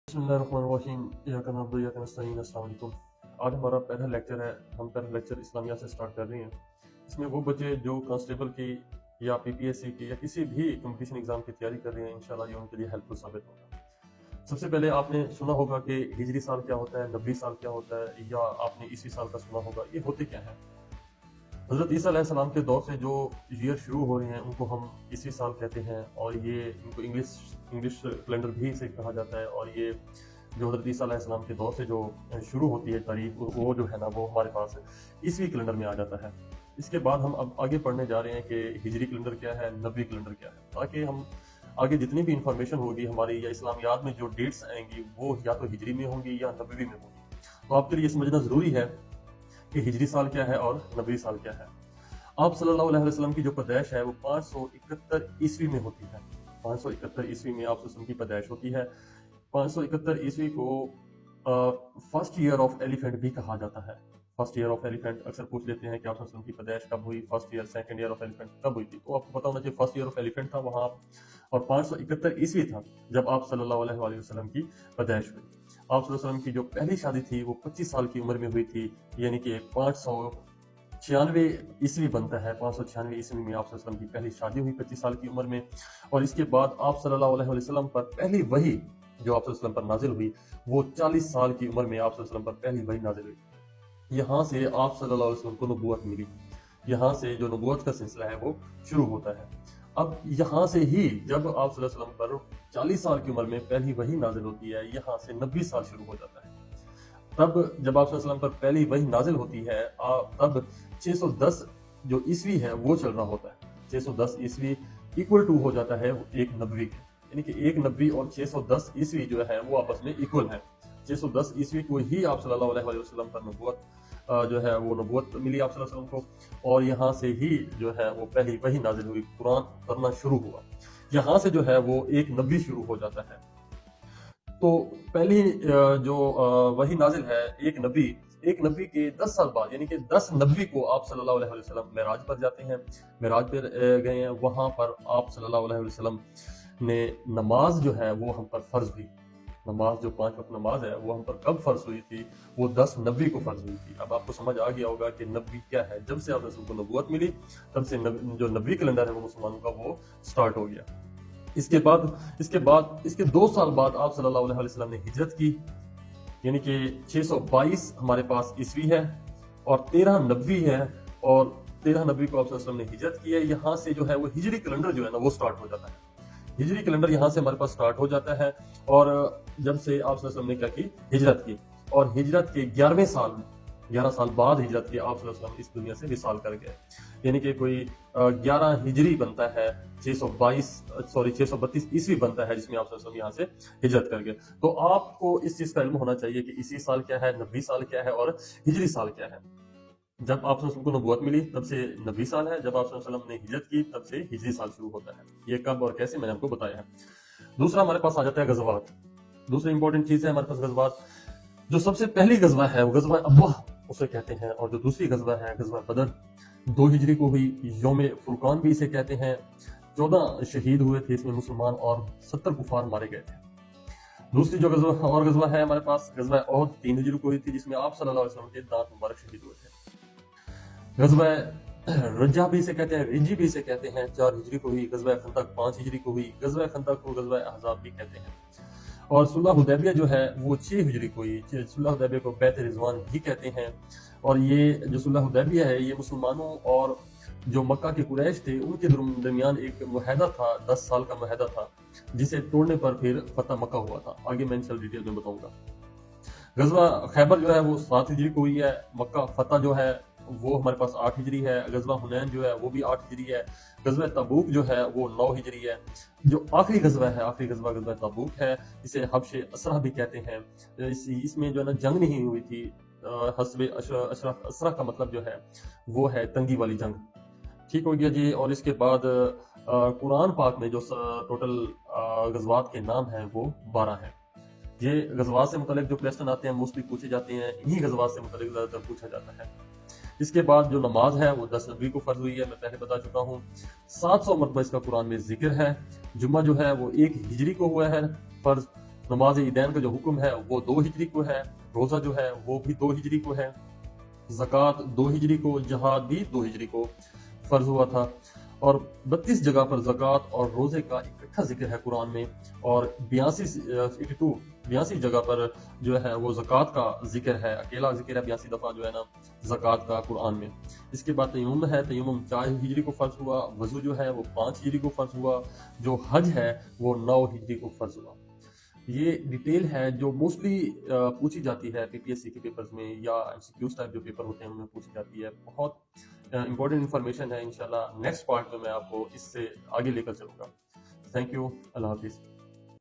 बिस्मिल्लाहिर्रहमानिर्रहीम इय्याका नअबुदु व इय्याका नस्तईन। अस्सलाम वालेकुम। आज हमारा पहला लेक्चर है। हम पहला लेक्चर इस्लामिया से स्टार्ट कर रहे हैं। इसमें वो बच्चे जो कांस्टेबल की या पीपीएससी की या किसी भी कंपटीशन एग्जाम की तैयारी कर रहे हैं, इंशाल्लाह ये उनके लिए हेल्पफुल साबित होगा। सबसे पहले आपने सुना होगा कि हिजरी साल क्या होता है, नबी साल क्या होता है, या आपने ईस्वी साल का सुना होगा। ये होते क्या है? हज़रत ईसा अलैहिस्सलाम के दौर से जो ईयर शुरू हो रहे हैं उनको हम ईस्वी साल कहते हैं, और ये इनको इंग्लिश कैलेंडर भी इसे कहा जाता है। और ये जो हज़रत ईसा अलैहिस्सलाम के दौर से जो शुरू होती है तारीख, वो जो है ना, वो हमारे पास ईस्वी कैलेंडर में आ जाता है। इसके बाद हम अब आगे पढ़ने जा रहे हैं कि हिजरी कैलेंडर क्या है, नबी कैलेंडर क्या है, ताकि हम आगे जितनी भी इंफॉर्मेशन होगी हमारी या इस्लामियात में जो डेट्स आएंगी वो या तो हिजरी में होंगी या नबवी में होंगी। तो आपके लिए समझना ज़रूरी है कि हिजरी साल क्या है और नबवी साल क्या है। आप सल्लल्लाहु अलैहि वसल्लम की जो पैदाइश है वो 571 ईस्वी में होती है। 571 ईस्वी में आप वसल्लम की पैदाइश होती है। 571 ईस्वी को फर्स्ट ईयर ऑफ एलिफेंट भी कहा जाता है। फर्स्ट ईयर ऑफ एलिफेंट अक्सर पूछ लेते हैं कि आप वसल्लम की पैदाइश कब हुई, first year second year of elephant कब हुई थी। तो आपको पता होना चाहिए फर्स्ट ईयर ऑफ एलिफेंट था वहाँ, और 571 ईस्वी था जब आप सल्लल्लाहु अलैहि वसल्लम की पैदाइश हुई। आप सल्लल्लाहु अलैहि वसल्लम की जो पहली शादी थी वो 25 साल की उम्र में हुई थी, यानी कि 596 ईस्वी बनता है। 596 ईस्वी में आप सल्लल्लाहु अलैहि वसल्लम की पहली शादी हुई 25 साल की उम्र में। और इसके बाद आप सल्लल्लाहु अलैहि वसल्लम पर पहली वही जो आप सल्लल्लाहु अलैहि वसल्लम पर नाजिल हुई वो 40 साल की उम्र में आप सल्लल्लाहु अलैहि वसल्लम पर पहली वही नाजिल हुई। यहाँ से आप सल्लल्लाहु अलैहि वसल्लम को नबूवत मिली। यहाँ से जो नबूवत का सिलसिला है वो शुरू होता है। अब यहाँ से ही जब आप सल्लल्लाहु अलैहि वसल्लम पर 40 साल की उम्र में पहली वही नाजिल होती है, यहाँ से 90 साल शुरू हो जाता है। तब जब आप सल्लल्लाहु अलैहि वसल्लम पर पहली वही नाजिल होती है, तब 610 जो ईस्वी है वो चल रहा होता है। 610 ईस्वी इक्वल टू हो जाता है एक नबवी के, यानी कि एक नबी और 610 ईस्वी जो है वो आपस में इक्वल है। 610 ईस्वी को ही आप सल्लल्लाहु अलैहि वसल्लम पर नबूवत जो है वो नबूवत मिली आप सल्लल्लाहु अलैहि वसल्लम को, और यहाँ से ही जो है वो पहली वही नाजिल हुई, कुरान पढ़ना शुरू हुआ। यहाँ से जो है वो एक नबी शुरू हो जाता है। तो पहली जो वही नाजिल है एक नबी के 10 साल बाद, यानी कि 10 नबी को आप सल्लल्लाहु अलैहि वसल्लम मेराज पर जाते हैं, मेराज पर गए हैं। वहां पर आप सल्लल्लाहु अलैहि वसल्लम ने नमाज जो है वो हम पर फर्ज हुई। नमाज जो 5 वक्त नमाज है वो हम पर कब फर्ज हुई थी? वो 10 नबी को फर्ज हुई थी। अब आपको समझ आ गया होगा कि नबी क्या है। जब से आप रसूल को नबूवत मिली तब से जो नबी कैलेंडर है वो मुसलमानों का वो स्टार्ट हो गया। इसके 2 साल बाद आप सल्लल्लाहु अलैहि वसल्लम ने हिजरत की, यानी कि 622 हमारे पास ईस्वी है और 13 नबी है, और 13 नबी को आप सल्लल्लाहु अलैहि वसल्लम ने हिजरत की है। यहाँ से जो है वो हिजरी कैलेंडर जो है ना वो स्टार्ट हो जाता है। हिजरी कैलेंडर यहाँ से हमारे पास स्टार्ट हो जाता है। और जब से आप सल्लल्लाहु अलैहि वसल्लम ने क्या की, हिजरत की, और हिजरत के 11वें साल में 11 साल बाद हिजरत की आप सल्लल्लाहु अलैहि वसल्लम इस दुनिया से विसाल कर गए, यानी कि कोई 11 हिजरी बनता है, 632 ईस्वी बनता है जिसमें आप सल्लल्लाहु अलैहि वसल्लम यहाँ से हिजरत कर गए। तो आपको इस चीज का इल्म होना चाहिए कि ईस्वी साल क्या है, नबी साल क्या है और हिजरी साल क्या है। जब आप सल्लल्लाहु अलैहि वसल्लम को नबूवत मिली तब से नबी साल है, जब आप सल्लल्लाहु अलैहि वसल्लम ने हिजरत की तब से हिजरी साल शुरू होता है। ये कब और कैसे मैंने आपको बताया है। दूसरा हमारे पास आ जाता है गज़वात। दूसरी इंपॉर्टेंट चीज है हमारे पास गज़वात। जो सबसे पहली गज़वा है वो गज़वा अब्वाह उसे कहते हैं, और जो दूसरी गज़वा है गज़वा बदर 2 हिजरी को हुई। यौम फुरकान भी इसे कहते हैं। 14 शहीद हुए थे इसमें मुसलमान, और 70 कुफार मारे गए थे। दूसरी जो गज़वा है हमारे पास गज़वा ओहद 3 हिजरी को हुई थी, जिसमें आप सल्लल्लाहु अलैहि वसल्लम के दांत मुबारक शहीद हुए थे। गज़वा रज्जा भी इसे कहते हैं, रिंजी भी इसे कहते हैं, 4 हिजरी को हुई। गज़वा खंदक 5 हिजरी को हुई। गज़वा खंदक को गज़वा अहज़ाब भी कहते हैं। और सुलह हुदैबिया जो है वो 6 हिजरी को हुई। सुलह हुदैबिया को बैत रिजवान भी कहते हैं। और ये जो सुलह हुदैबिया है ये मुसलमानों और जो मक्का के कुरैश थे उनके दरमियान एक मुआहदा था, 10 साल का मुआहदा था, जिसे तोड़ने पर फिर फतह मक्का हुआ था। आगे मैं इंशाअल्लाह डिटेल में बताऊंगा। गज़वा खैबर जो है वो 7 हिजरी को हुई है। मक्का फतह जो है वो हमारे पास 8 हिजरी है। गज़वा हुनैन जो है वो भी 8 हिजरी है। गज़वा तबूक जो है वो 9 हिजरी है। जो आखिरी गज़वा है, आखिरी गज़वा तबूक है, इसे हब्श असरा भी कहते हैं। इसमें जो है ना जंग नहीं हुई थी। हस्बे असरा का मतलब जो है वो है तंगी वाली जंग। ठीक हो गया जी। और इसके बाद कुरान पाक में जो टोटल गज़वात के नाम हैं वो 12 हैं। ये गज़वात से मुतालिक जो क्वेश्चन आते हैं मोस्टली पूछे जाते हैं, इन्हीं गज़वात से मुतालिक ज़्यादातर पूछा जाता है। इसके बाद जो नमाज है वो 10 नबी को फर्ज हुई है, मैं पहले बता चुका हूँ। 700 मरतबा इसका कुरान में जिक्र है। जुम्मा जो है वो 1 हिजरी को हुआ है फर्ज, نماز عیدین کا جو حکم ہے وہ 2 ہجری کو ہے، روزہ جو ہے وہ بھی 2 ہجری کو ہے، زکوٰۃ 2 ہجری کو، جہاد بھی 2 ہجری کو فرض ہوا تھا، اور 32 جگہ پر زکوٰۃ اور روزے کا اکٹھا ذکر ہے قرآن میں، اور 82 جگہ پر جو ہے وہ زکوٰۃ کا ذکر ہے، اکیلا ذکر ہے 82 دفعہ جو ہے نا زکوٰۃ کا قرآن میں۔ اس کے بعد تیمم ہے، تیمم 4 ہجری کو فرض ہوا، وضو جو ہے وہ 5 ہجری کو فرض ہوا، جو حج ہے وہ 9 ہجری کو فرض ہوا۔ یہ ڈیٹیل ہے جو موسٹلی پوچھی جاتی ہے پی پی ایس سی کے پیپرز میں، یا ایم سی کیوز ٹائپ جو پیپر ہوتے ہیں ان میں پوچھی جاتی ہے۔ بہت امپورٹنٹ انفارمیشن ہے، انشاءاللہ نیکسٹ پارٹ میں آپ کو اس سے آگے لے کر چلوں گا۔ تھینک یو، اللہ حافظ۔